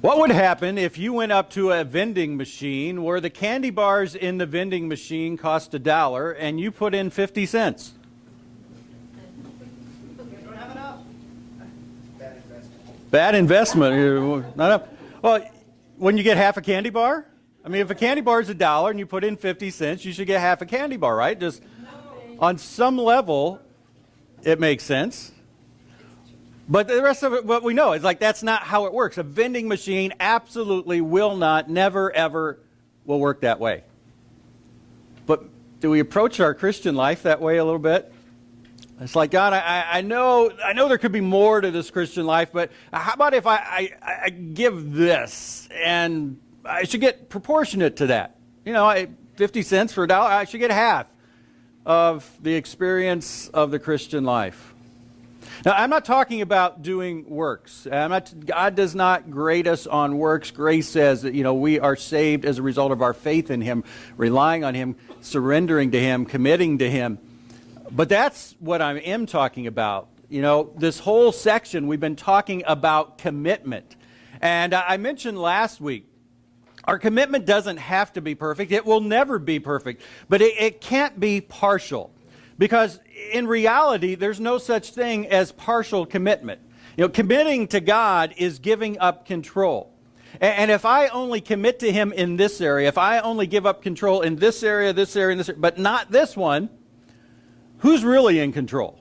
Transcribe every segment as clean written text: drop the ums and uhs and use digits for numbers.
What would happen if you went up to a vending machine where the candy bars in the vending machine cost $1 and you put in 50 cents? Don't have enough. Bad investment. Not enough. Well, when you get half a candy bar? I mean, if a candy bar is $1 and you put in 50 cents, you should get half a candy bar, right? Just on some level, it makes sense. But the rest of it, what we know is like that's not how it works. A vending machine absolutely will not, never, ever will work that way. But do we approach our Christian life that way a little bit? It's like, God, I know there could be more to this Christian life, but how about if I give this and I should get proportionate to that? 50 cents for $1, I should get half of the experience of the Christian life. Now, I'm not talking about doing works. God does not grade us on works. Grace says that, we are saved as a result of our faith in Him, relying on Him, surrendering to Him, committing to Him. But that's what I am talking about. This whole section, we've been talking about commitment. And I mentioned last week, our commitment doesn't have to be perfect. It will never be perfect. But it can't be partial. Because in reality, there's no such thing as partial commitment. Committing to God is giving up control. And if I only commit to Him in this area, if I only give up control in this area, and this area, but not this one, who's really in control?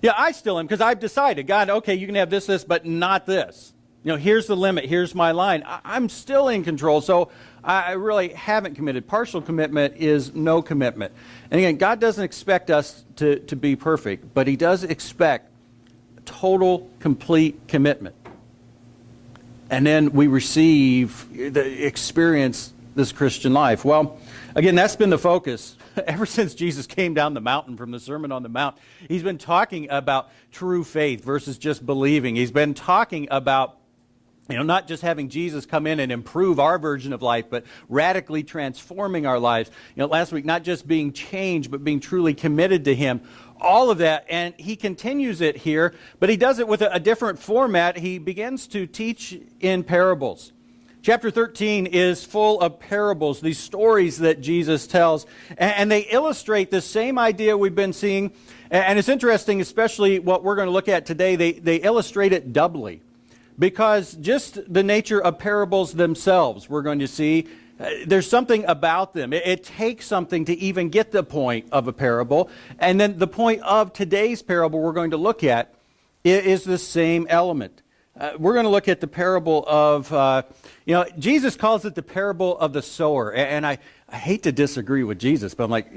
Yeah, I still am, because I've decided, God, okay, you can have this, but not this. Here's the limit, here's my line. I'm still in control, so I really haven't committed. Partial commitment is no commitment. And again, God doesn't expect us to be perfect, but He does expect total, complete commitment. And then we experience this Christian life. Well, again, that's been the focus. Ever since Jesus came down the mountain from the Sermon on the Mount, He's been talking about true faith versus just believing. He's been talking about not just having Jesus come in and improve our version of life, but radically transforming our lives. Last week, not just being changed, but being truly committed to Him. All of that, and He continues it here, but He does it with a different format. He begins to teach in parables. Chapter 13 is full of parables, these stories that Jesus tells, and they illustrate the same idea we've been seeing. And it's interesting, especially what we're going to look at today, they illustrate it doubly. Because just the nature of parables themselves, we're going to see, there's something about them. It takes something to even get the point of a parable. And then the point of today's parable we're going to look at is the same element. We're going to look at the parable of, Jesus calls it the parable of the sower. And I hate to disagree with Jesus, but I'm like,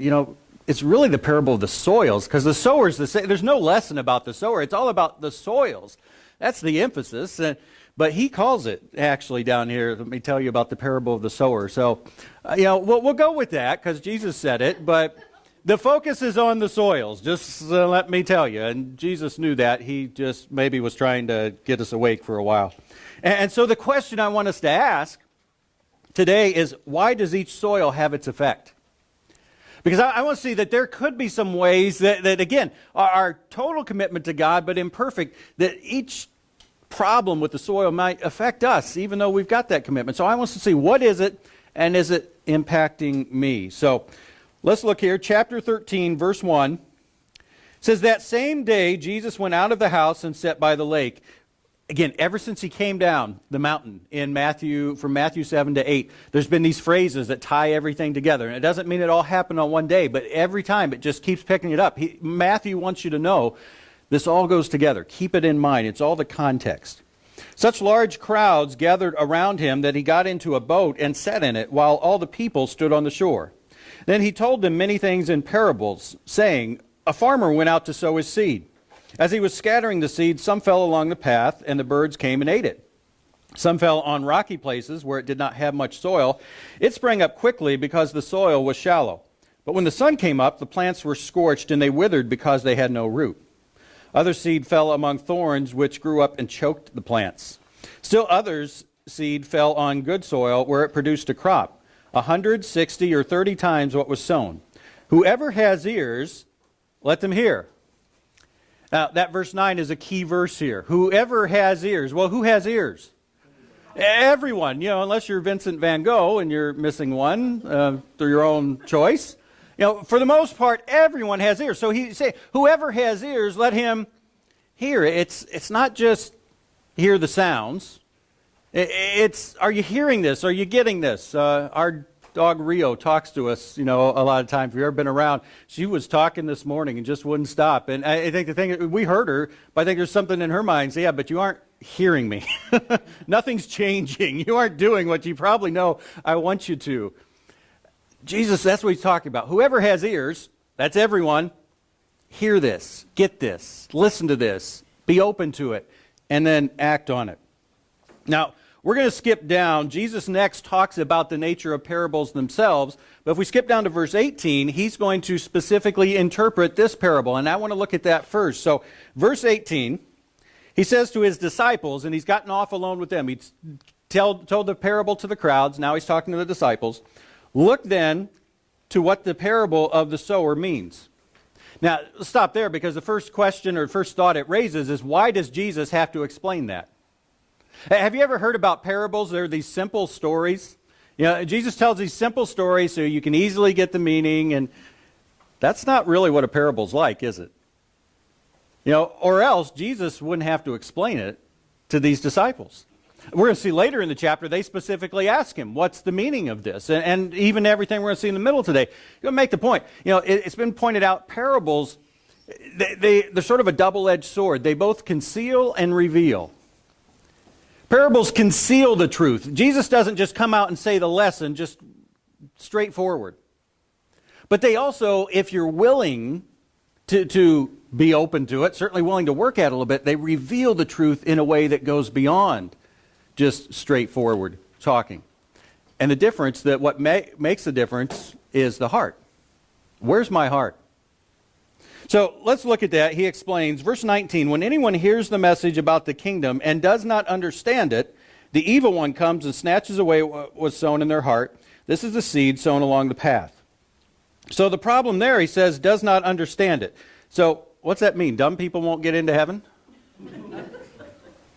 it's really the parable of the soils, because the sower's the same. There's no lesson about the sower. It's all about the soils. That's the emphasis. But He calls it actually down here. Let me tell you about the parable of the sower. So, we'll go with that because Jesus said it. But the focus is on the soils. Just let me tell you. And Jesus knew that. He just maybe was trying to get us awake for a while. And so the question I want us to ask today is, why does each soil have its effect? Because I want to see that there could be some ways that again, are total commitment to God, but imperfect, that each problem with the soil might affect us, even though we've got that commitment. So I want us to see, what is it, and is it impacting me? So let's look here. Chapter 13, verse 1 says, that same day Jesus went out of the house and sat by the lake. Again, ever since He came down the mountain from Matthew 7 to 8, there's been these phrases that tie everything together. And it doesn't mean it all happened on one day, but every time it just keeps picking it up. Matthew wants you to know this all goes together. Keep it in mind. It's all the context. Such large crowds gathered around Him that He got into a boat and sat in it while all the people stood on the shore. Then He told them many things in parables, saying, a farmer went out to sow his seed. As he was scattering the seed, some fell along the path, and the birds came and ate it. Some fell on rocky places where it did not have much soil. It sprang up quickly because the soil was shallow. But when the sun came up, the plants were scorched, and they withered because they had no root. Other seed fell among thorns, which grew up and choked the plants. Still others' seed fell on good soil, where it produced a crop, 100, 60, or 30 times what was sown. Whoever has ears, let them hear. Now, that verse 9 is a key verse here. Whoever has ears. Well, who has ears? Everyone, unless you're Vincent van Gogh and you're missing one through your own choice. For the most part, everyone has ears. So he say, whoever has ears, let him hear. It's not just hear the sounds. It's, are you hearing this? Are you getting this? Our dog Rio talks to us, a lot of times. If you've ever been around, she was talking this morning and just wouldn't stop. And I think the thing, we heard her, but I think there's something in her mind. So, yeah, but you aren't hearing me. Nothing's changing. You aren't doing what you probably know I want you to. Jesus, that's what he's talking about. Whoever has ears, that's everyone, hear this, get this, listen to this, be open to it, and then act on it. Now, we're going to skip down. Jesus next talks about the nature of parables themselves, but if we skip down to verse 18, he's going to specifically interpret this parable, and I want to look at that first. So, verse 18, he says to his disciples, and he's gotten off alone with them. He told the parable to the crowds. Now he's talking to the disciples. Look then to what the parable of the sower means. Now, let's stop there, because the first question or first thought it raises is, why does Jesus have to explain that? Have you ever heard about parables? They're these simple stories. Jesus tells these simple stories so you can easily get the meaning, and that's not really what a parable's like, is it? Or else Jesus wouldn't have to explain it to these disciples. We're going to see later in the chapter, they specifically ask him, what's the meaning of this? And even everything we're going to see in the middle today. You'll make the point. It's been pointed out, parables, they're sort of a double-edged sword. They both conceal and reveal. Parables conceal the truth. Jesus doesn't just come out and say the lesson, just straightforward. But they also, if you're willing to be open to it, certainly willing to work at it a little bit, they reveal the truth in a way that goes beyond just straightforward talking. And the difference, that what makes the difference is the heart. Where's my heart? So let's look at that. He explains, verse 19, when anyone hears the message about the kingdom and does not understand it, the evil one comes and snatches away what was sown in their heart. This is the seed sown along the path. So the problem there, he says, does not understand it. So what's that mean? Dumb people won't get into heaven?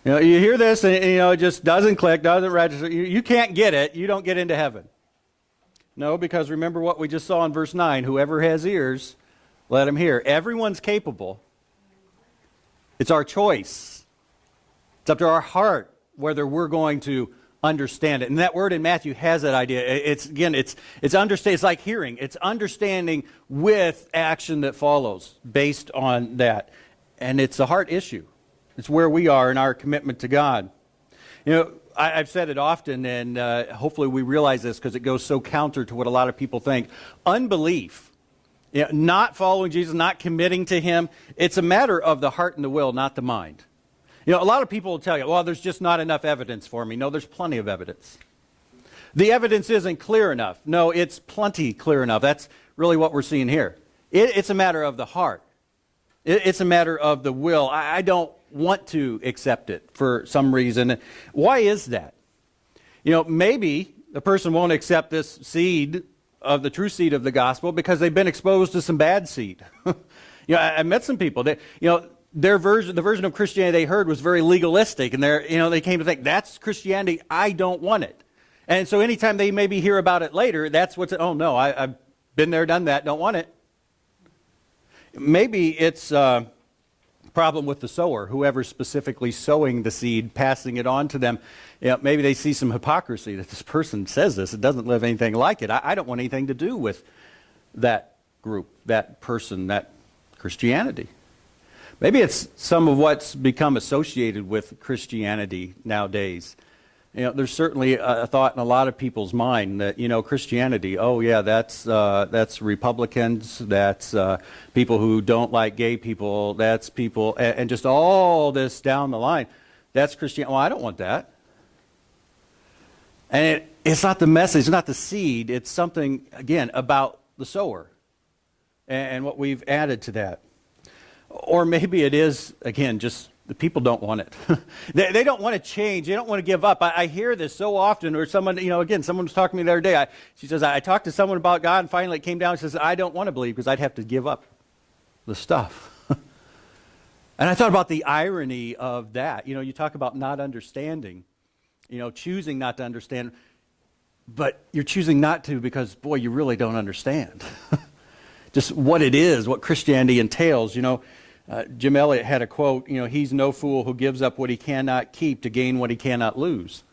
You hear this and it just doesn't click, doesn't register. You can't get it. You don't get into heaven. No, because remember what we just saw in verse 9. Whoever has ears, let him hear. Everyone's capable. It's our choice. It's up to our heart whether we're going to understand it. And that word in Matthew has that idea. It's understand. It's like hearing. It's understanding with action that follows based on that. And it's a heart issue. It's where we are in our commitment to God. I've said it often, and hopefully we realize this because it goes so counter to what a lot of people think. Unbelief, not following Jesus, not committing to him, it's a matter of the heart and the will, not the mind. A lot of people will tell you, well, there's just not enough evidence for me. No, there's plenty of evidence. The evidence isn't clear enough. No, it's plenty clear enough. That's really what we're seeing here. It's a matter of the heart. It's a matter of the will. I don't want to accept it for some reason. Why is that? Maybe the person won't accept this seed of the true seed of the gospel because they've been exposed to some bad seed. I met some people that, the version of Christianity they heard was very legalistic, and they came to think, that's Christianity, I don't want it. And so anytime they maybe hear about it later, that's what's, oh no, I've been there, done that, don't want it. Maybe it's a problem with the sower, whoever's specifically sowing the seed, passing it on to them. Maybe they see some hypocrisy that this person says this, it doesn't live anything like it. I don't want anything to do with that group, that person, that Christianity. Maybe it's some of what's become associated with Christianity nowadays. There's certainly a thought in a lot of people's mind that, Christianity, oh yeah, that's Republicans, that's people who don't like gay people, that's people, and just all this down the line. That's Christianity. Well, I don't want that. And it's not the message, it's not the seed, it's something, again, about the sower and what we've added to that. Or maybe it is, again, just the people don't want it. They don't want to change. They don't want to give up. I hear this so often, or someone, again, someone was talking to me the other day. She says, I talked to someone about God, and finally it came down and says, I don't want to believe because I'd have to give up the stuff. And I thought about the irony of that. You talk about not understanding. choosing not to understand, but you're choosing not to because, boy, you really don't understand just what it is, what Christianity entails. Jim Elliot had a quote, he's no fool who gives up what he cannot keep to gain what he cannot lose.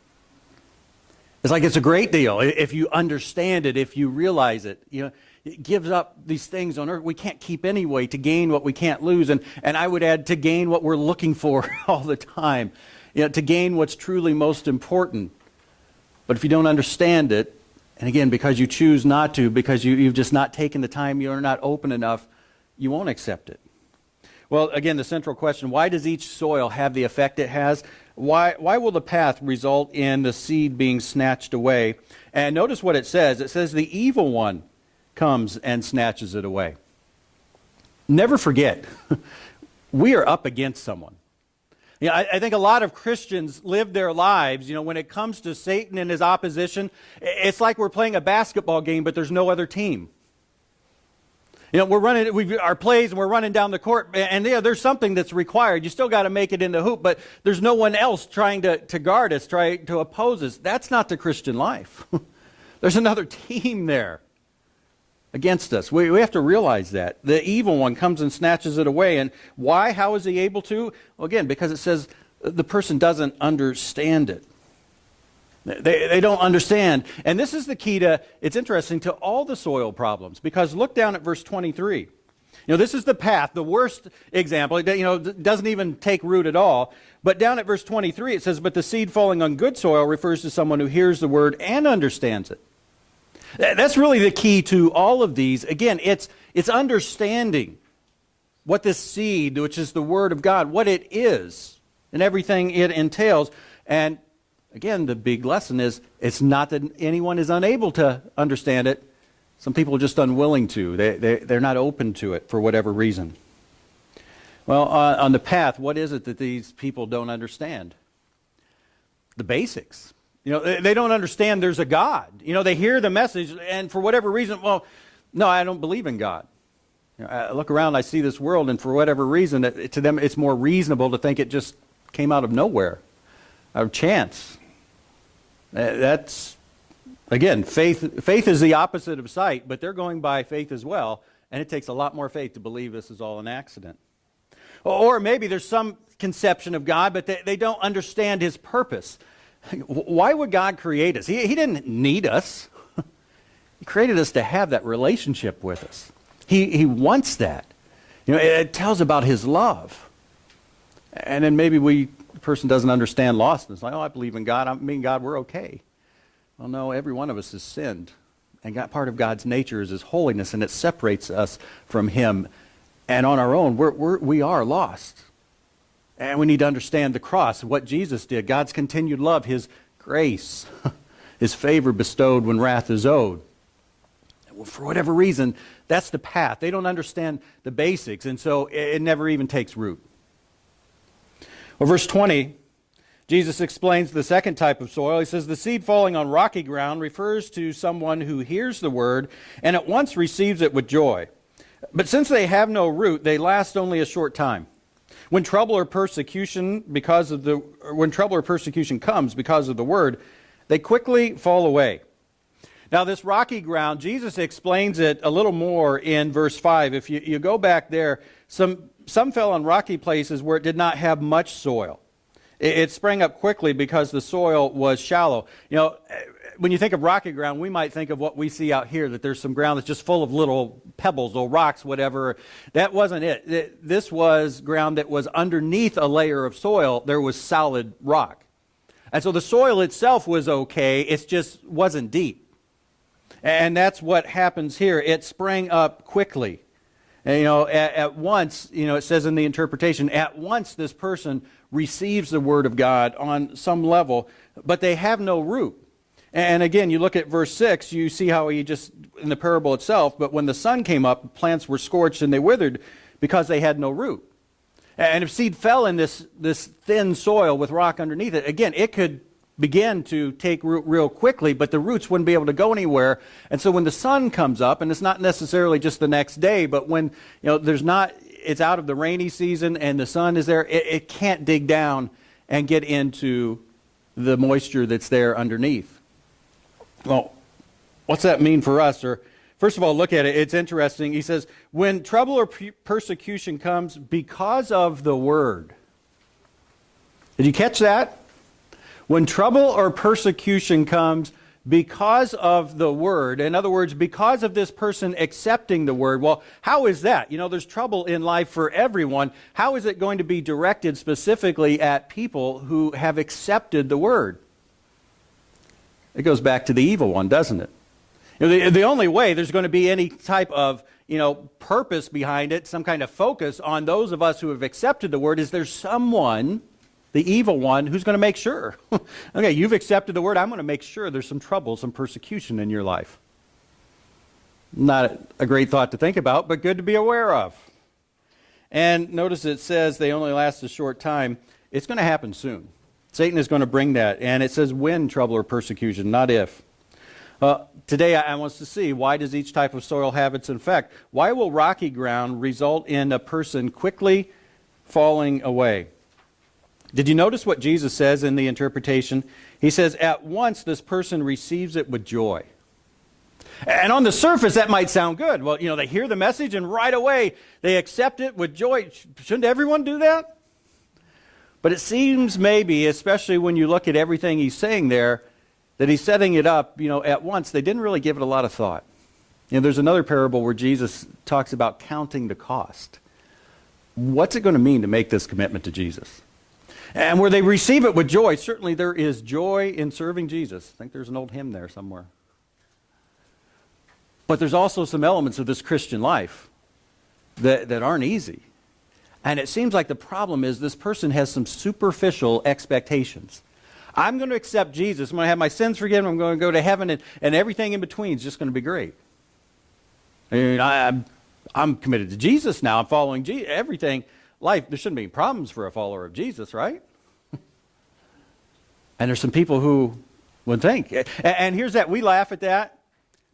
It's like it's a great deal if you understand it, if you realize it. It gives up these things on earth we can't keep anyway to gain what we can't lose. And I would add to gain what we're looking for all the time, to gain what's truly most important. But if you don't understand it, and again, because you choose not to, because you've just not taken the time, you're not open enough, you won't accept it. Well, again, the central question, why does each soil have the effect it has? Why will the path result in the seed being snatched away? And notice what it says. It says the evil one comes and snatches it away. Never forget, we are up against someone. I think a lot of Christians live their lives, when it comes to Satan and his opposition, it's like we're playing a basketball game, but there's no other team. We're running our plays and we're running down the court, and there's something that's required. You still got to make it in the hoop, but there's no one else trying to guard us, trying to oppose us. That's not the Christian life. There's another team there against us. We have to realize that. The evil one comes and snatches it away. And why? How is he able to? Well, again, because it says the person doesn't understand it. They don't understand. And this is the key to, it's interesting, to all the soil problems. Because look down at verse 23. This is the path, the worst example. It doesn't even take root at all. But down at verse 23 it says, but the seed falling on good soil refers to someone who hears the word and understands it. That's really the key to all of these. Again, it's understanding what this seed, which is the Word of God, what it is and everything it entails. And again, the big lesson is it's not that anyone is unable to understand it. Some people are just unwilling to. They're not open to it for whatever reason. Well, on the path, what is it that these people don't understand? The basics. They don't understand there's a God. They hear the message, and for whatever reason, well, no, I don't believe in God. I look around, I see this world, and for whatever reason, to them it's more reasonable to think it just came out of nowhere, out of chance. That's, again, faith is the opposite of sight, but they're going by faith as well, and it takes a lot more faith to believe this is all an accident. Or maybe there's some conception of God, but they don't understand his purpose. Why would God create us? He didn't need us. He created us to have that relationship with us. He wants that. It tells about his love. And then maybe the person doesn't understand lostness. Like, I believe in God. God, we're okay. Well, no, every one of us has sinned. And part of God's nature is his holiness, and it separates us from him. And on our own, we are lost. And we need to understand the cross, what Jesus did, God's continued love, his grace, his favor bestowed when wrath is owed. For whatever reason, that's the path. They don't understand the basics, and so it never even takes root. Well, verse 20, Jesus explains the second type of soil. He says, the seed falling on rocky ground refers to someone who hears the word and at once receives it with joy. But since they have no root, they last only a short time. When trouble or persecution comes because of the word, they quickly fall away. Now, this rocky ground, Jesus explains it a little more in verse 5. If you go back there, some fell on rocky places where it did not have much soil. It sprang up quickly because the soil was shallow. When you think of rocky ground, we might think of what we see out here, that there's some ground that's just full of little pebbles or rocks, whatever. That wasn't it. This was ground that was underneath a layer of soil. There was solid rock. And so the soil itself was okay. It just wasn't deep. And that's what happens here. It sprang up quickly. And, at once, it says in the interpretation, at once this person receives the word of God on some level, but they have no root. And again, you look at verse 6, you see how he just, in the parable itself, but when the sun came up, plants were scorched and they withered because they had no root. And if seed fell in this thin soil with rock underneath it, again, it could begin to take root real quickly, but the roots wouldn't be able to go anywhere. And so when the sun comes up, and it's not necessarily just the next day, but when it's out of the rainy season and the sun is there, it can't dig down and get into the moisture that's there underneath. Well, what's that mean for us? Or first of all, look at it. It's interesting. He says, when trouble or persecution comes because of the word. Did you catch that? When trouble or persecution comes because of the word, in other words, because of this person accepting the word. Well, how is that? You know, there's trouble in life for everyone. How is it going to be directed specifically at people who have accepted the word? It goes back to the evil one, doesn't it? You know, the only way there's going to be any type of, purpose behind it, some kind of focus on those of us who have accepted the word, is there's someone, the evil one, who's going to make sure. Okay, you've accepted the word. I'm going to make sure there's some trouble, some persecution in your life. Not a great thought to think about, but good to be aware of. And notice it says they only last a short time. It's going to happen soon. Satan is going to bring that. And it says when trouble or persecution, not if. Today I want us to see, why does each type of soil have its effect? Why will rocky ground result in a person quickly falling away? Did you notice what Jesus says in the interpretation? He says, at once this person receives it with joy. And on the surface, that might sound good. Well, they hear the message and right away they accept it with joy. Shouldn't everyone do that? But it seems maybe, especially when you look at everything he's saying there, that he's setting it up, at once. They didn't really give it a lot of thought. There's another parable where Jesus talks about counting the cost. What's it going to mean to make this commitment to Jesus? And where they receive it with joy, certainly there is joy in serving Jesus. I think there's an old hymn there somewhere. But there's also some elements of this Christian life that aren't easy. And it seems like the problem is this person has some superficial expectations. I'm going to accept Jesus. I'm going to have my sins forgiven. I'm going to go to heaven, and everything in between is just going to be great. I'm committed to Jesus now. I'm following Jesus. Everything. Life, there shouldn't be problems for a follower of Jesus, right? And there's some people who would think. And here's that. We laugh at that.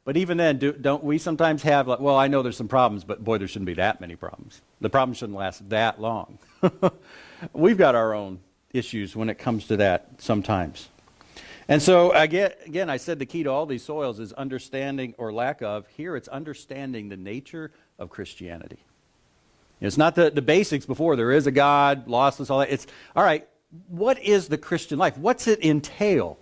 But even then, don't we sometimes have, well, I know there's some problems, but boy, there shouldn't be that many problems. The problems shouldn't last that long. We've got our own issues when it comes to that sometimes. And so, again, I said the key to all these soils is understanding or lack of. Here, it's understanding the nature of Christianity. It's not the basics before. There is a God, lostness, all that. It's, all right, what is the Christian life? What's it entail?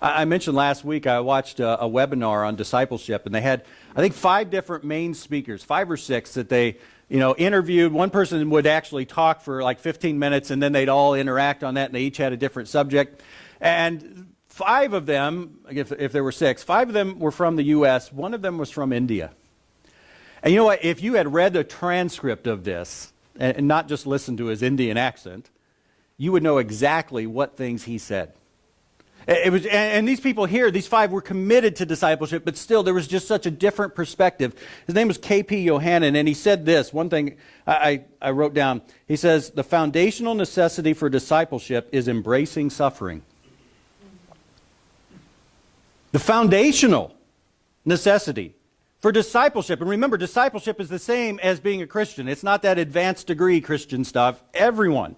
I mentioned last week I watched a webinar on discipleship, and they had, I think, 5 different main speakers, 5 or 6 that they interviewed. One person would actually talk for like 15 minutes, and then they'd all interact on that, and they each had a different subject. And 5 of them, if there were 6, 5 of them were from the U.S., 1 of them was from India. And you know what? If you had read the transcript of this, and not just listened to his Indian accent, you would know exactly what things he said. It was, and these people here, these 5 were committed to discipleship, but still there was just such a different perspective. His name was K.P. Yohanan, and he said this, one thing I wrote down. He says, the foundational necessity for discipleship is embracing suffering. The foundational necessity for discipleship, and remember, discipleship is the same as being a Christian. It's not that advanced degree Christian stuff. Everyone.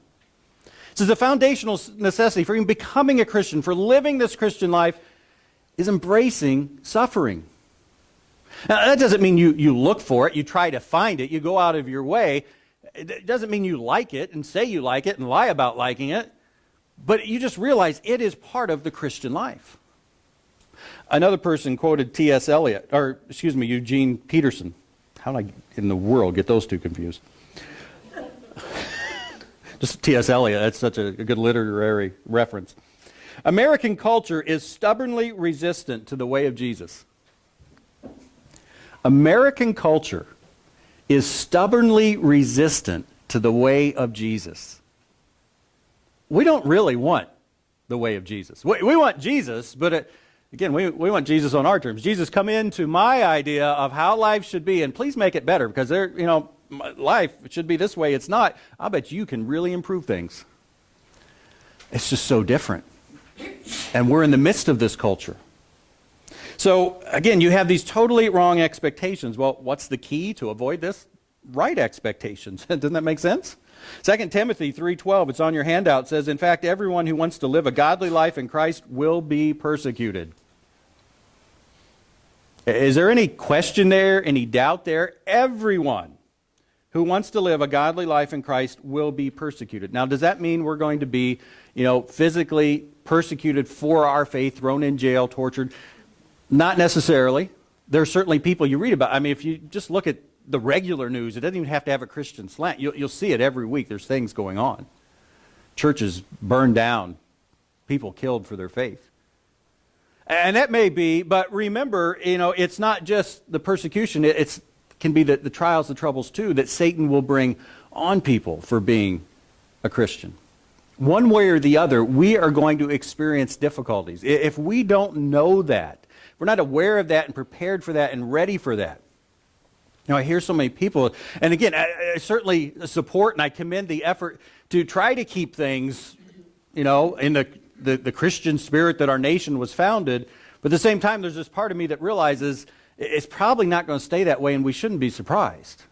So the foundational necessity for even becoming a Christian, for living this Christian life, is embracing suffering. Now, that doesn't mean you look for it, you try to find it, you go out of your way. It doesn't mean you like it and say you like it and lie about liking it, but you just realize it is part of the Christian life. Another person quoted Eugene Peterson. How did I in the world get those two confused? Just T.S. Eliot, that's such a good literary reference. American culture is stubbornly resistant to the way of Jesus. American culture is stubbornly resistant to the way of Jesus. We don't really want the way of Jesus. We want Jesus, but again, we want Jesus on our terms. Jesus, come into my idea of how life should be, and please make it better, because life should be this way. It's not. I bet you can really improve things. It's just so different. And we're in the midst of this culture. So, again, you have these totally wrong expectations. Well, what's the key to avoid this? Right expectations. Doesn't that make sense? 2 Timothy 3:12, it's on your handout, says, in fact, everyone who wants to live a godly life in Christ will be persecuted. Is there any question there, any doubt there? Everyone who wants to live a godly life in Christ will be persecuted. Now, does that mean we're going to be, physically persecuted for our faith, thrown in jail, tortured? Not necessarily. There are certainly people you read about. I mean, if you just look at the regular news, it doesn't even have to have a Christian slant. You'll see it every week. There's things going on. Churches burned down, people killed for their faith. And that may be, but remember, it's not just the persecution. It can be the trials, the troubles too, that Satan will bring on people for being a Christian. One way or the other, we are going to experience difficulties. If we don't know that, if we're not aware of that and prepared for that and ready for that. I hear so many people, and again, I certainly support and I commend the effort to try to keep things, in the Christian spirit that our nation was founded. But at the same time, there's this part of me that realizes it's probably not going to stay that way, and we shouldn't be surprised.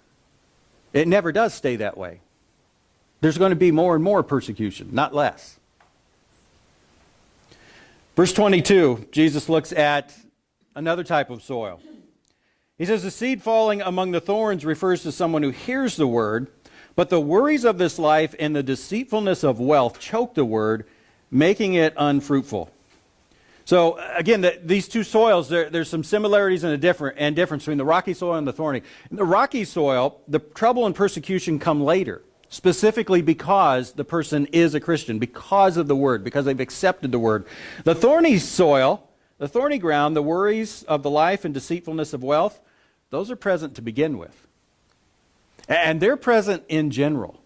It never does stay that way. There's going to be more and more persecution, not less. Verse 22, Jesus looks at another type of soil. He says, the seed falling among the thorns refers to someone who hears the word, but the worries of this life and the deceitfulness of wealth choke the word, making it unfruitful. So again, these two soils, there's some similarities and difference between the rocky soil and the thorny. In the rocky soil, the trouble and persecution come later, specifically because the person is a Christian, because of the word, because they've accepted the word. The thorny soil, the thorny ground, the worries of the life and deceitfulness of wealth, those are present to begin with. And they're present in general.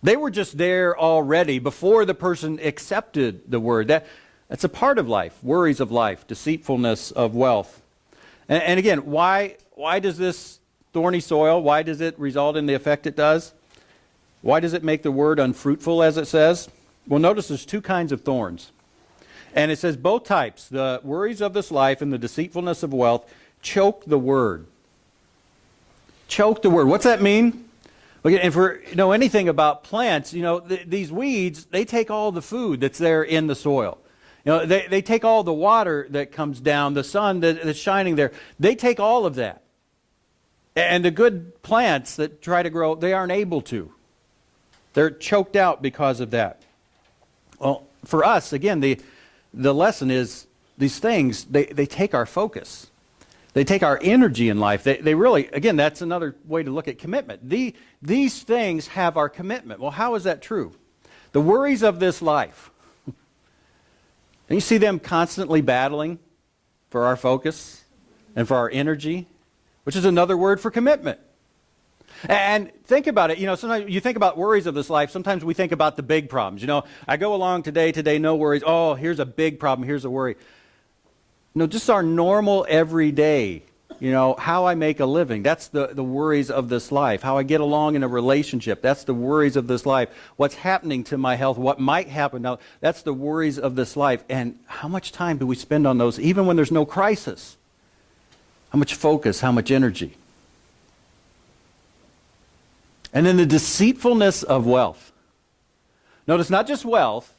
They were just there already before the person accepted the word. That's a part of life, worries of life, deceitfulness of wealth. And again, why does this thorny soil, why does it result in the effect it does? Why does it make the word unfruitful, as it says? Well, notice there's two kinds of thorns. And it says both types, the worries of this life and the deceitfulness of wealth, choke the word. Choke the word. What's that mean? Okay, if we know anything about plants, these weeds, they take all the food that's there in the soil. They take all the water that comes down, the sun that's shining there. They take all of that. And the good plants that try to grow, they aren't able to. They're choked out because of that. Well, for us, again, the lesson is these things, they take our focus. They take our energy in life. They really, again, that's another way to look at commitment. These things have our commitment. Well, how is that true? The worries of this life. And you see them constantly battling for our focus and for our energy, which is another word for commitment. And think about it, sometimes you think about worries of this life, sometimes we think about the big problems. I go along today, no worries. Oh, here's a big problem, here's a worry. Just our normal everyday, how I make a living. That's the worries of this life. How I get along in a relationship. That's the worries of this life. What's happening to my health, what might happen now. That's the worries of this life. And how much time do we spend on those, even when there's no crisis? How much focus, how much energy? And then the deceitfulness of wealth. Notice not just wealth,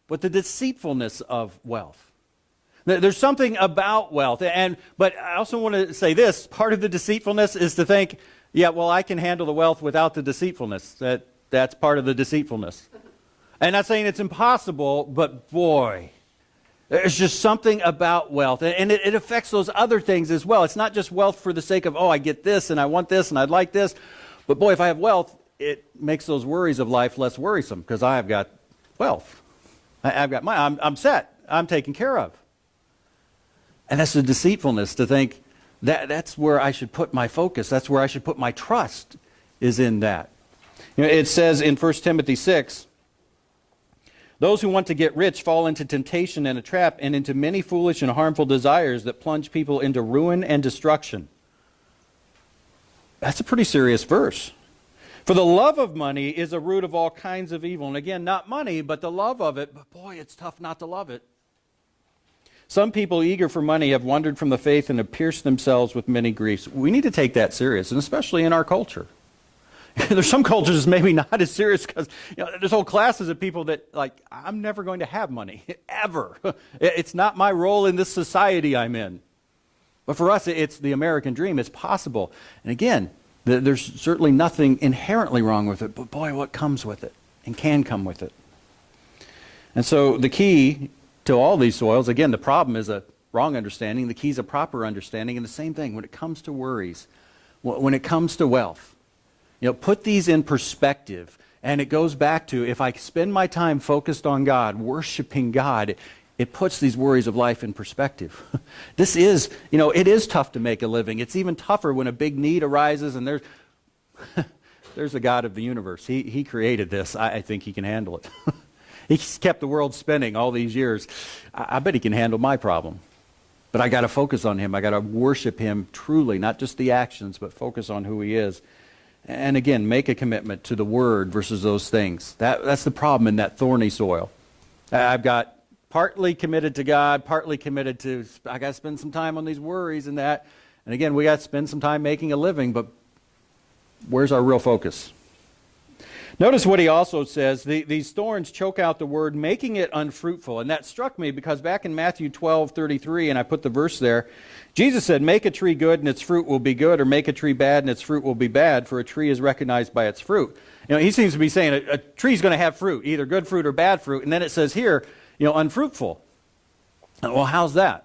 but the deceitfulness of wealth. There's something about wealth. But I also want to say this. Part of the deceitfulness is to think, I can handle the wealth without the deceitfulness. That's part of the deceitfulness. And not saying it's impossible, but boy, there's just something about wealth. And it affects those other things as well. It's not just wealth for the sake of, I get this and I want this and I'd like this. But boy, if I have wealth, it makes those worries of life less worrisome because I've got wealth. I've got money. I'm set. I'm taken care of. And that's the deceitfulness to think that's where I should put my focus. That's where I should put my trust, is in that. It says in 1 Timothy 6, those who want to get rich fall into temptation and a trap and into many foolish and harmful desires that plunge people into ruin and destruction. That's a pretty serious verse. For the love of money is a root of all kinds of evil. And again, not money, but the love of it. But boy, it's tough not to love it. Some people eager for money have wandered from the faith and have pierced themselves with many griefs. We need to take that serious, and especially in our culture. There's some cultures maybe not as serious because there's whole classes of people that I'm never going to have money, ever. It's not my role in this society I'm in. But for us, it's the American dream. It's possible. And again, there's certainly nothing inherently wrong with it, but boy, what comes with it and can come with it. And so the key to all these soils, again, the problem is a wrong understanding. The key is a proper understanding. And the same thing when it comes to worries, when it comes to wealth. Put these in perspective. And it goes back to, if I spend my time focused on God, worshiping God, it puts these worries of life in perspective. This is, it is tough to make a living. It's even tougher when a big need arises and there's a God of the universe. He created this. I think he can handle it. He's kept the world spinning all these years. I bet he can handle my problem. But I got to focus on him. I got to worship him truly, not just the actions, but focus on who he is. And again, make a commitment to the word versus those things. That's the problem in that thorny soil. I've got partly committed to God, partly committed to, I got to spend some time on these worries and that. And again, we got to spend some time making a living, but where's our real focus? Notice what he also says, these thorns choke out the word, making it unfruitful. And that struck me because back in Matthew 12:33, and I put the verse there, Jesus said, make a tree good and its fruit will be good, or make a tree bad and its fruit will be bad, for a tree is recognized by its fruit. He seems to be saying a tree's going to have fruit, either good fruit or bad fruit. And then it says here, unfruitful. Well, how's that?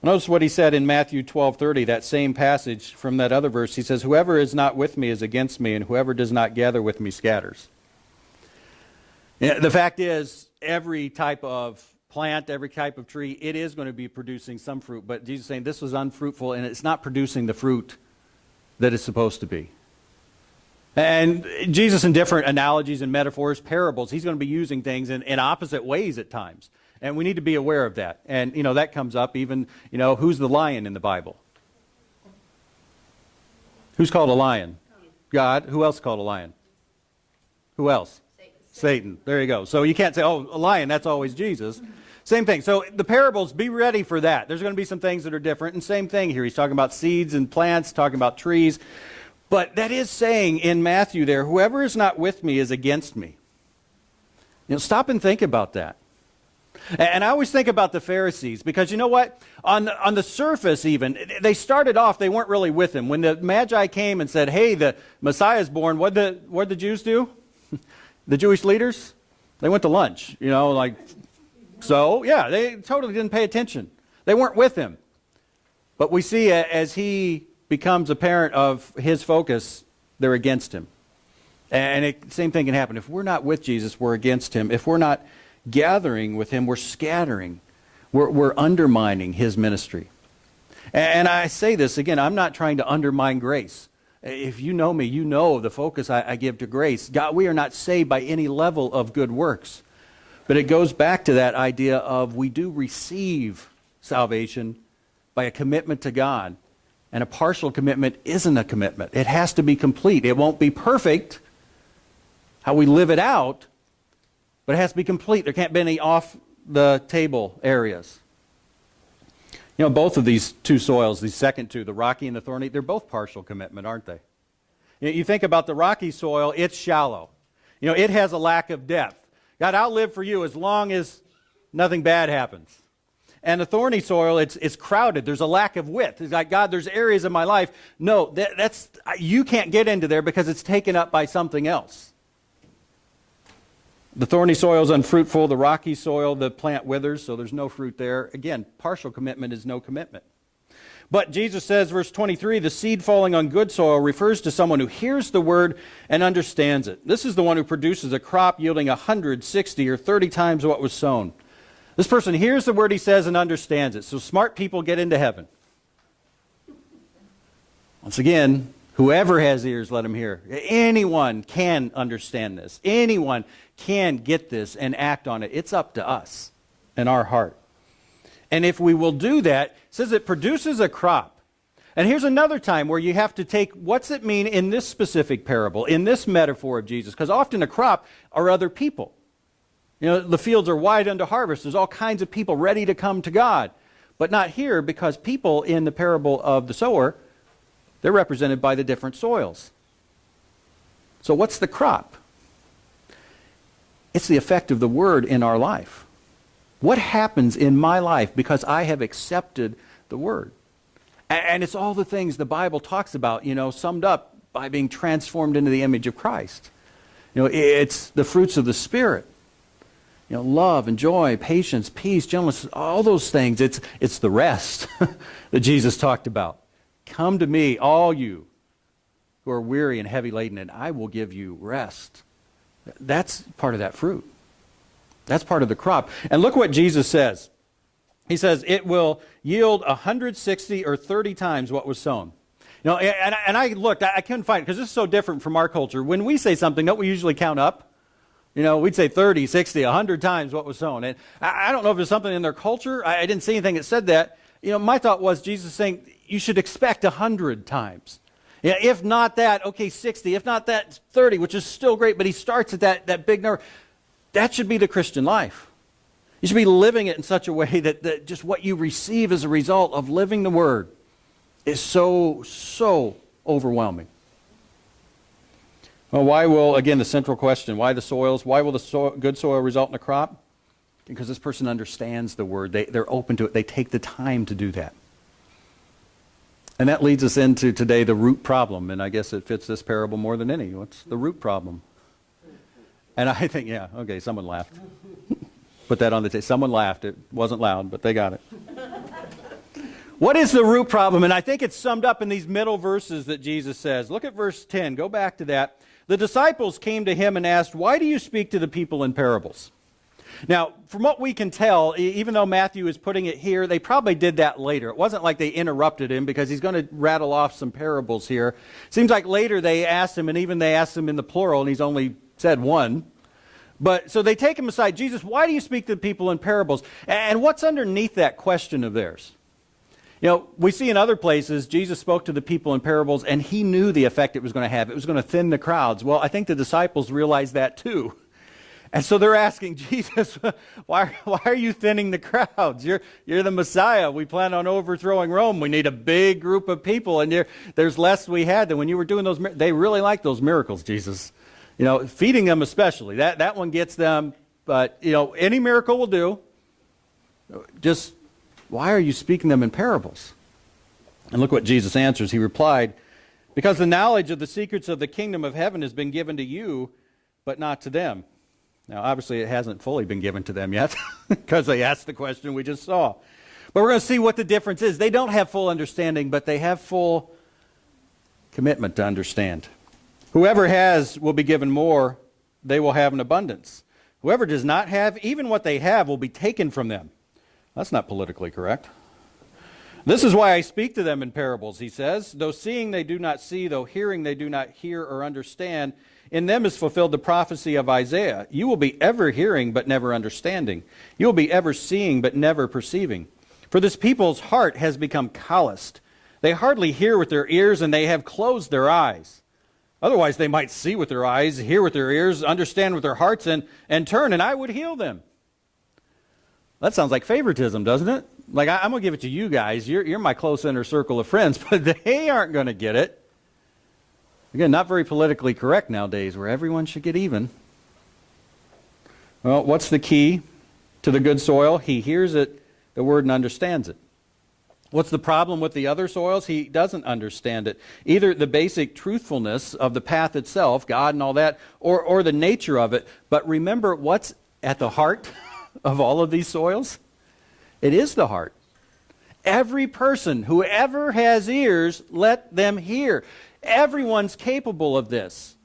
Notice what he said in Matthew 12:30, that same passage from that other verse. He says, whoever is not with me is against me, and whoever does not gather with me scatters. The fact is, every type of plant, every type of tree, it is going to be producing some fruit. But Jesus is saying this was unfruitful, and it's not producing the fruit that it's supposed to be. And Jesus, in different analogies and metaphors, parables, he's going to be using things in opposite ways at times. And we need to be aware of that. And, that comes up even, who's the lion in the Bible? Who's called a lion? God. Who else is called a lion? Who else? Satan. There you go. So you can't say, a lion, that's always Jesus. Same thing. So the parables, be ready for that. There's going to be some things that are different. And same thing here. He's talking about seeds and plants, talking about trees. But that is saying in Matthew there, whoever is not with me is against me. Stop and think about that. And I always think about the Pharisees, because you know what? On the surface even, they started off, they weren't really with him. When the Magi came and said, hey, the Messiah's born, what'd the Jews do? The Jewish leaders? They went to lunch, they totally didn't pay attention. They weren't with him. But we see as he becomes apparent of his focus, they're against him. And same thing can happen. If we're not with Jesus, we're against him. If we're not gathering with him, we're scattering. We're undermining his ministry. And I say this again, I'm not trying to undermine grace. If you know me, you know the focus I give to grace. God, we are not saved by any level of good works. But it goes back to that idea of we do receive salvation by a commitment to God. And a partial commitment isn't a commitment. It has to be complete. It won't be perfect how we live it out, but it has to be complete. There can't be any off-the-table areas. Both of these two soils, these second two, the rocky and the thorny, they're both partial commitment, aren't they? You think about the rocky soil, it's shallow. It has a lack of depth. God, I'll live for you as long as nothing bad happens. And the thorny soil, it's crowded. There's a lack of width. It's like, God, there's areas of my life. No, you can't get into there because it's taken up by something else. The thorny soil is unfruitful. The rocky soil, the plant withers, so there's no fruit there. Again, partial commitment is no commitment. But Jesus says, verse 23, the seed falling on good soil refers to someone who hears the word and understands it. This is the one who produces a crop yielding 100, 60, or 30 times what was sown. This person hears the word he says and understands it. So smart people get into heaven. Once again, whoever has ears, let him hear. Anyone can understand this. Anyone can get this and act on it. It's up to us and our heart. And if we will do that, it says it produces a crop. And here's another time where you have to take, what's it mean in this specific parable, in this metaphor of Jesus? Because often a crop are other people. The fields are wide unto harvest. There's all kinds of people ready to come to God. But not here, because people in the parable of the sower, they're represented by the different soils. So what's the crop? It's the effect of the Word in our life. What happens in my life because I have accepted the Word? And it's all the things the Bible talks about, summed up by being transformed into the image of Christ. It's the fruits of the Spirit. Love and joy, patience, peace, gentleness, all those things. It's the rest that Jesus talked about. Come to me, all you who are weary and heavy laden, and I will give you rest. That's part of that fruit. That's part of the crop. And look what Jesus says. He says, it will yield 160 or 30 times what was sown. And I looked, I couldn't find it because this is so different from our culture. When we say something, don't we usually count up? We'd say 30, 60, 100 times what was sown. And I don't know if there's something in their culture. I didn't see anything that said that. My thought was Jesus saying you should expect 100 times. If not that, okay, 60. If not that, 30, which is still great. But he starts at that big number. That should be the Christian life. You should be living it in such a way that just what you receive as a result of living the Word is so overwhelming. Well, again, the central question, why the soils? Why will the good soil result in a crop? Because this person understands the Word. They're open to it. They take the time to do that. And that leads us into today the root problem. And I guess it fits this parable more than any. What's the root problem? And I think, okay, someone laughed. Put that on the tape. Someone laughed. It wasn't loud, but they got it. What is the root problem? And I think it's summed up in these middle verses that Jesus says. Look at verse 10. Go back to that. The disciples came to him and asked, why do you speak to the people in parables? Now, from what we can tell, even though Matthew is putting it here, they probably did that later. It wasn't like they interrupted him because he's going to rattle off some parables here. Seems like later they asked him, and even they asked him in the plural, and he's only said one. But so they take him aside. Jesus, why do you speak to the people in parables? And what's underneath that question of theirs? We see in other places, Jesus spoke to the people in parables, and he knew the effect it was going to have. It was going to thin the crowds. Well, I think the disciples realized that too. And so they're asking, Jesus, why are you thinning the crowds? You're the Messiah. We plan on overthrowing Rome. We need a big group of people, and there's less we had than when you were doing those. They really like those miracles, Jesus. Feeding them especially. That one gets them. But, any miracle will do. Just, why are you speaking them in parables? And look what Jesus answers. He replied, because the knowledge of the secrets of the kingdom of heaven has been given to you, but not to them. Now, obviously, it hasn't fully been given to them yet because they asked the question we just saw. But we're going to see what the difference is. They don't have full understanding, but they have full commitment to understand. Whoever has will be given more. They will have an abundance. Whoever does not have, even what they have will be taken from them. That's not politically correct. This is why I speak to them in parables, he says. Though seeing they do not see, though hearing they do not hear or understand, in them is fulfilled the prophecy of Isaiah. You will be ever hearing, but never understanding. You will be ever seeing, but never perceiving. For this people's heart has become calloused. They hardly hear with their ears, and they have closed their eyes. Otherwise, they might see with their eyes, hear with their ears, understand with their hearts, and turn, and I would heal them. That sounds like favoritism, doesn't it? Like, I'm going to give it to you guys. You're my close inner circle of friends, but they aren't going to get it. Again, not very politically correct nowadays, where everyone should get even. Well, what's the key to the good soil? He hears it, the word, and understands it. What's the problem with the other soils? He doesn't understand it. Either the basic truthfulness of the path itself, God and all that, or the nature of it. But remember what's at the heart of all of these soils? It is the heart. Every person, whoever has ears, let them hear. Everyone's capable of this.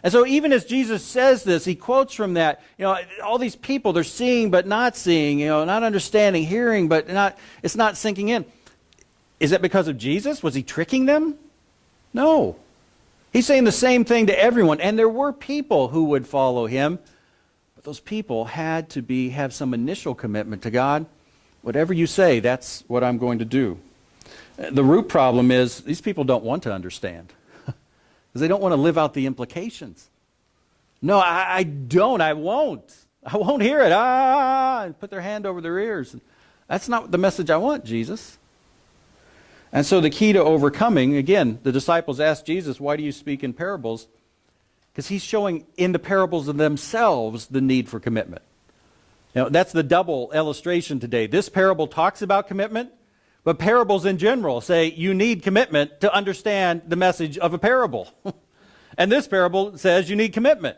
And so even as Jesus says this, he quotes from that, all these people, they're seeing but not seeing, not understanding, hearing but it's not sinking in. Is that because of Jesus? Was he tricking them? No. He's saying the same thing to everyone. And there were people who would follow him. But those people had to have some initial commitment to God. Whatever you say, that's what I'm going to do. The root problem is these people don't want to understand. Because they don't want to live out the implications. No, I don't. I won't. I won't hear it. And put their hand over their ears. That's not the message I want, Jesus. And so the key to overcoming, again, the disciples asked Jesus, why do you speak in parables? Because he's showing in the parables of themselves the need for commitment. That's the double illustration today. This parable talks about commitment, but parables in general say you need commitment to understand the message of a parable. And this parable says you need commitment.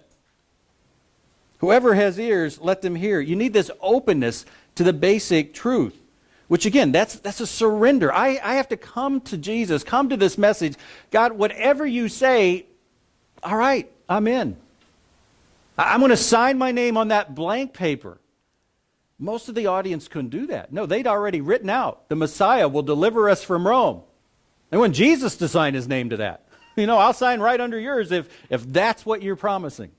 Whoever has ears, let them hear. You need this openness to the basic truth, which again, that's a surrender. I have to come to Jesus, come to this message. God, whatever you say, all right, I'm in. I'm going to sign my name on that blank paper. Most of the audience couldn't do that. No, they'd already written out, the Messiah will deliver us from Rome. They want Jesus to sign his name to that. I'll sign right under yours if that's what you're promising.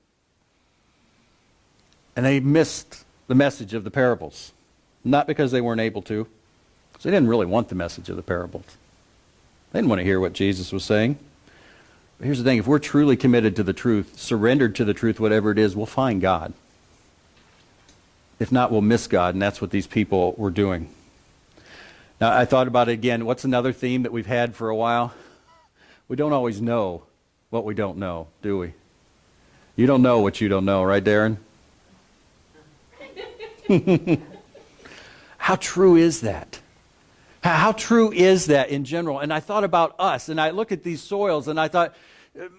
And they missed the message of the parables. Not because they weren't able to. Because they didn't really want the message of the parables. They didn't want to hear what Jesus was saying. But here's the thing. If we're truly committed to the truth, surrendered to the truth, whatever it is, we'll find God. If not, we'll miss God. And that's what these people were doing. Now, I thought about it again. What's another theme that we've had for a while? We don't always know what we don't know, do we? You don't know what you don't know, right, Darren? How true is that? How true is that in general? And I thought about us, and I look at these soils, and I thought,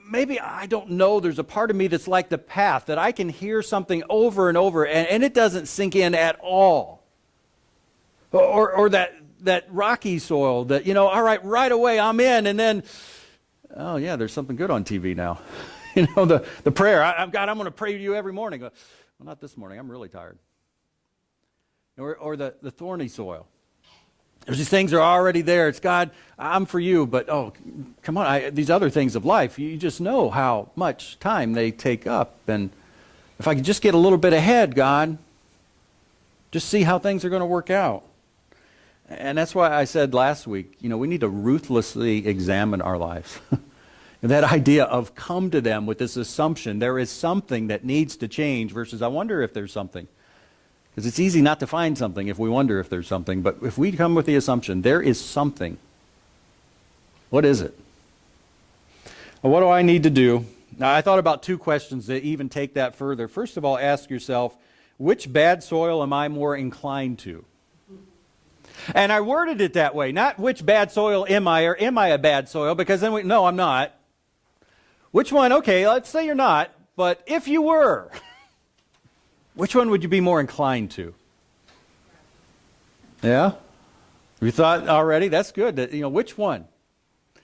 maybe I don't know, there's a part of me that's like the path, that I can hear something over and over, and it doesn't sink in at all. Or that rocky soil that, all right away, I'm in, and then, oh yeah, there's something good on TV now. The prayer, God, I'm going to pray to you every morning. Well, not this morning, I'm really tired. Or the thorny soil. There's these things are already there. It's God, I'm for you, but come on, these other things of life, you just know how much time they take up. And if I could just get a little bit ahead, God, just see how things are going to work out. And that's why I said last week, we need to ruthlessly examine our lives. And that idea of come to them with this assumption, there is something that needs to change versus I wonder if there's something. Because it's easy not to find something if we wonder if there's something. But if we come with the assumption, there is something, what is it? Well, what do I need to do? Now, I thought about two questions that even take that further. First of all, ask yourself, which bad soil am I more inclined to? And I worded it that way, not which bad soil am I, or am I a bad soil? Because then no, I'm not. Which one? Okay, let's say you're not, but if you were, which one would you be more inclined to? Yeah? You thought already? That's good. Which one?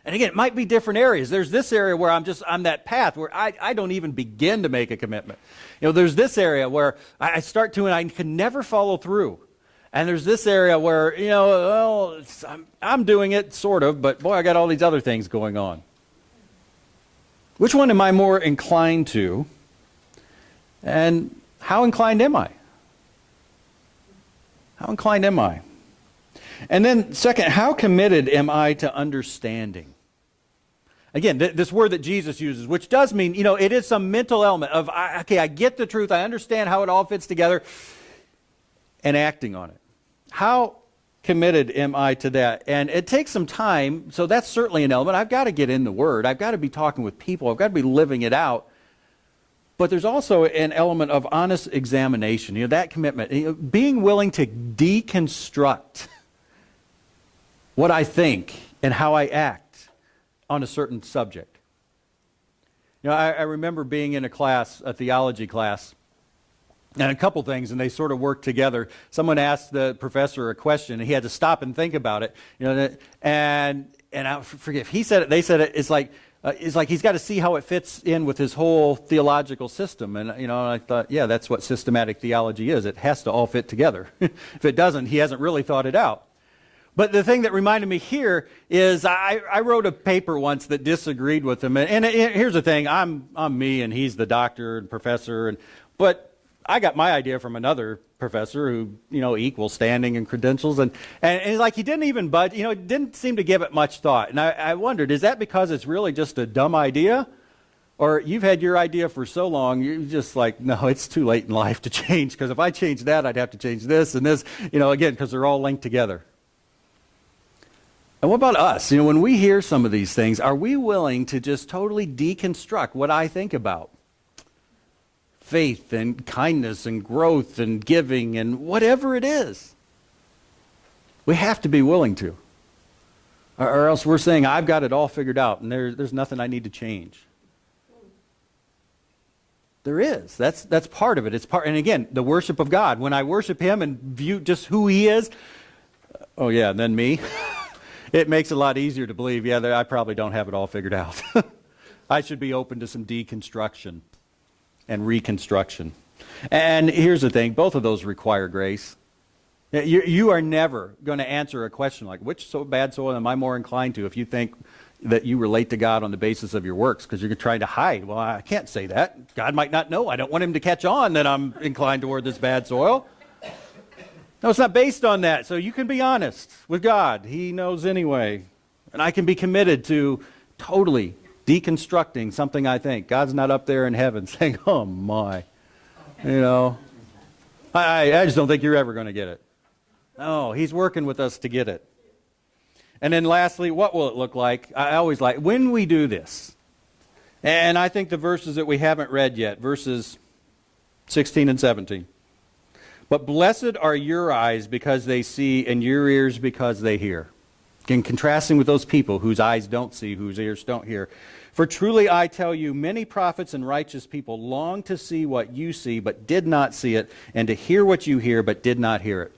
And again, it might be different areas. There's this area where I'm that path where I don't even begin to make a commitment. There's this area where I start to and I can never follow through. And there's this area where, I'm doing it sort of, but boy, I got all these other things going on. Which one am I more inclined to? And how inclined am I? How inclined am I? And then second, how committed am I to understanding? Again, this word that Jesus uses, which does mean, it is some mental element of, I get the truth, I understand how it all fits together, and acting on it. How committed am I to that? And it takes some time, so that's certainly an element. I've got to get in the Word. I've got to be talking with people. I've got to be living it out. But there's also an element of honest examination, that commitment, being willing to deconstruct what I think and how I act on a certain subject. I remember being in a theology class, and a couple things, and they sort of worked together. Someone asked the professor a question, and he had to stop and think about it. And I forget if he said it, they said it. It's like he's got to see how it fits in with his whole theological system. And I thought, yeah, that's what systematic theology is. It has to all fit together. If it doesn't, he hasn't really thought it out. But the thing that reminded me here is I wrote a paper once that disagreed with him. And here's the thing: I'm me, and he's the doctor and professor, but I got my idea from another professor who, equal standing and credentials. And it's like he didn't even budge, didn't seem to give it much thought. And I wondered, is that because it's really just a dumb idea? Or you've had your idea for so long, you're just like, no, it's too late in life to change. Because if I change that, I'd have to change this and this, again, because they're all linked together. And what about us? When we hear some of these things, are we willing to just totally deconstruct what I think about faith and kindness and growth and giving and whatever it is. We have to be willing to. Or else we're saying, I've got it all figured out and there's nothing I need to change. There is. That's part of it. It's part, and again, the worship of God. When I worship Him and view just who He is, oh yeah, and then me, it makes it a lot easier to believe, yeah, that I probably don't have it all figured out. I should be open to some deconstruction and reconstruction. And here's the thing, both of those require grace. You are never going to answer a question like, which bad soil am I more inclined to, if you think that you relate to God on the basis of your works, because you're trying to hide. Well, I can't say that. God might not know. I don't want Him to catch on that I'm inclined toward this bad soil. No, it's not based on that. So you can be honest with God. He knows anyway. And I can be committed to totally deconstructing something I think. God's not up there in heaven saying, oh my, I just don't think you're ever going to get it. No, He's working with us to get it. And then lastly, what will it look like? I always like, when we do this, and I think the verses that we haven't read yet, verses 16 and 17. But blessed are your eyes because they see, and your ears because they hear. Again, contrasting with those people whose eyes don't see, whose ears don't hear. For truly I tell you, many prophets and righteous people long to see what you see, but did not see it, and to hear what you hear, but did not hear it.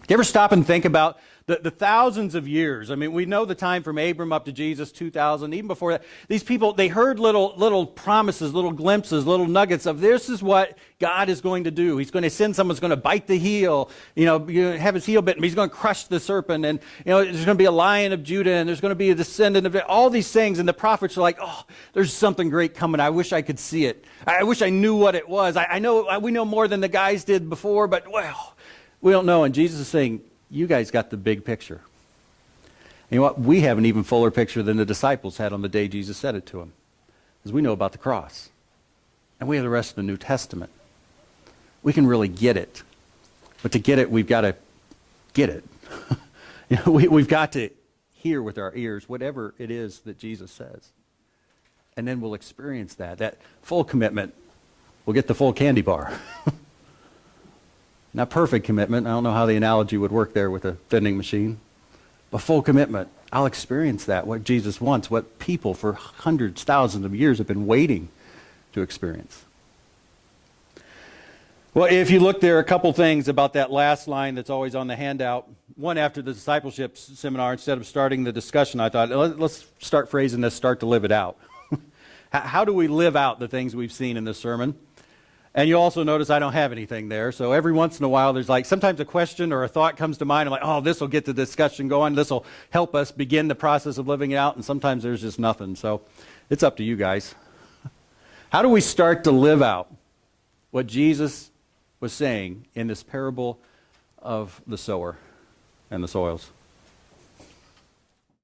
Do you ever stop and think about the thousands of years? I mean, we know the time from Abram up to Jesus, 2,000. Even before that, these people, they heard little promises, little glimpses, little nuggets of this is what God is going to do. He's going to send someone who's going to bite the heel, have his heel bitten, but He's going to crush the serpent. And, there's going to be a Lion of Judah, and there's going to be a descendant of it, all these things. And the prophets are like, oh, there's something great coming. I wish I could see it. I wish I knew what it was. I know we know more than the guys did before, but, well, we don't know. And Jesus is saying, you guys got the big picture. And you know what? We have an even fuller picture than the disciples had on the day Jesus said it to them. Because we know about the cross. And we have the rest of the New Testament. We can really get it. But to get it, we've got to get it. We've got to hear with our ears whatever it is that Jesus says. And then we'll experience that full commitment. We'll get the full candy bar. Not perfect commitment. I don't know how the analogy would work there with a vending machine. But full commitment. I'll experience that, what Jesus wants, what people for hundreds, thousands of years have been waiting to experience. Well, if you look, there are a couple things about that last line that's always on the handout. One, after the discipleship seminar, instead of starting the discussion, I thought, let's start phrasing this, start to live it out. How do we live out the things we've seen in this sermon? And you'll also notice I don't have anything there. So every once in a while, there's sometimes a question or a thought comes to mind. I'm like, oh, this will get the discussion going. This will help us begin the process of living it out. And sometimes there's just nothing. So it's up to you guys. How do we start to live out what Jesus was saying in this parable of the sower and the soils?